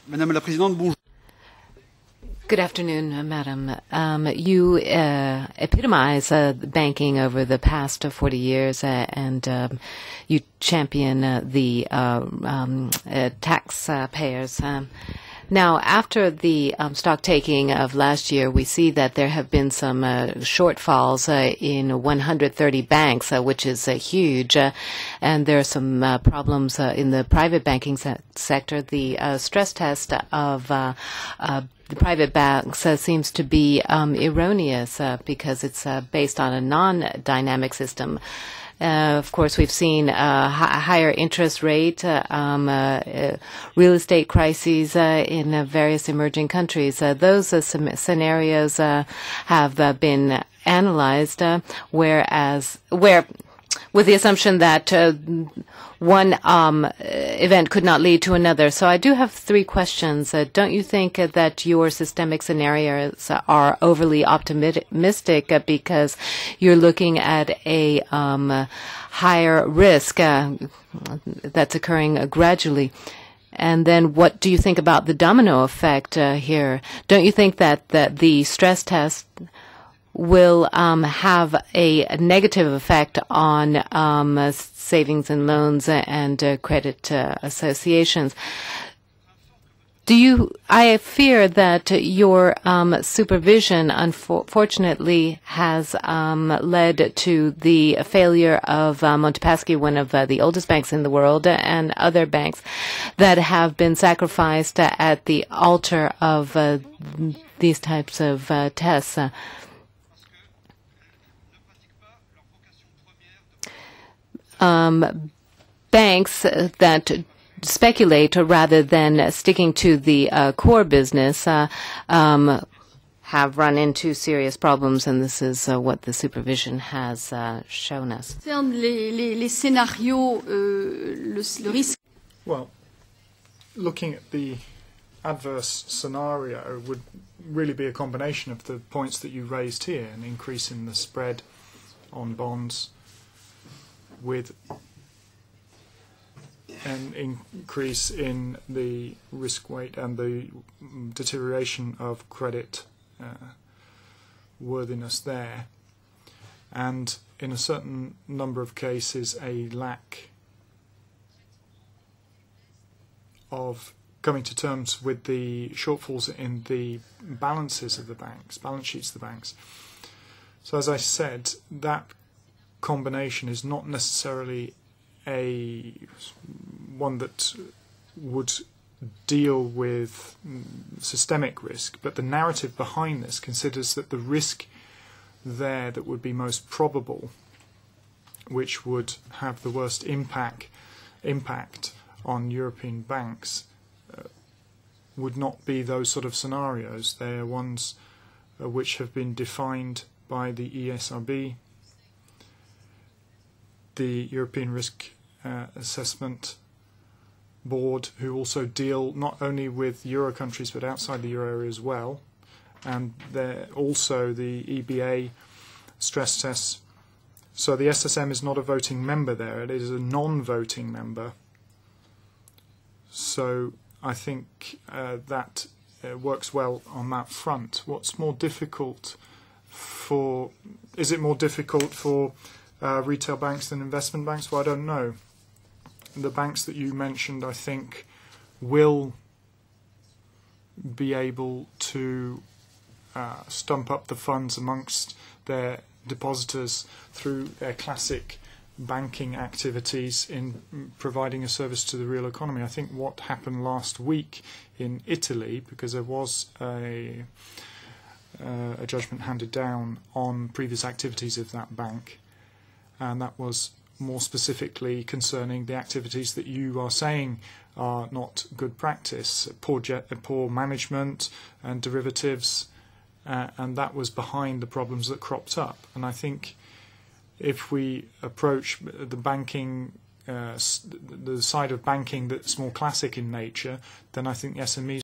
Madame la Présidente, bonjour. Good afternoon, Madam. You epitomize banking over the past 40 years, and you champion the taxpayers. Now, after the stock taking of last year, we see that there have been some shortfalls in 130 banks, which is huge, and there are some problems in the private banking sector. The stress test of the private banks seems to be erroneous because it's based on a non-dynamic system. Of course, we've seen a higher interest rate, real estate crises in various emerging countries. Those scenarios have been analyzed, where with the assumption that one event could not lead to another. So I do have three questions. Don't you think that your systemic scenarios are overly optimistic because you're looking at a higher risk that's occurring gradually? And then what do you think about the domino effect here? Don't you think that the stress test will have a negative effect on savings and loans and credit associations? I fear that your supervision, unfortunately, has led to the failure of Montepaschi, one of the oldest banks in the world, and other banks that have been sacrificed at the altar of these types of tests. Banks that speculate rather than sticking to the core business have run into serious problems, and this is what the supervision has shown us. Well, looking at the adverse scenario would really be a combination of the points that you raised here, an increase in the spread on bonds, with an increase in the risk weight and the deterioration of credit worthiness there, and in a certain number of cases a lack of coming to terms with the shortfalls in the balances of the banks, balance sheets of the banks. So as I said, that combination is not necessarily a one that would deal with systemic risk, but the narrative behind this considers that the risk there that would be most probable, which would have the worst impact on European banks, would not be those sort of scenarios. They are ones which have been defined by the ESRB, the European Risk Assessment Board, who also deal not only with Euro countries but outside the Euro area as well, and they're also the EBA stress tests. So the SSM is not a voting member there, it is a non-voting member. So I think that works well on that front. What's more difficult for, is it more difficult for retail banks than investment banks? Well, I don't know. The banks that you mentioned, I think, will be able to stump up the funds amongst their depositors through their classic banking activities in providing a service to the real economy. I think what happened last week in Italy, because there was a judgment handed down on previous activities of that bank, and that was more specifically concerning the activities that you are saying are not good practice, poor management and derivatives, and that was behind the problems that cropped up. And I think if we approach the banking, the side of banking that's more classic in nature, then I think the SMEs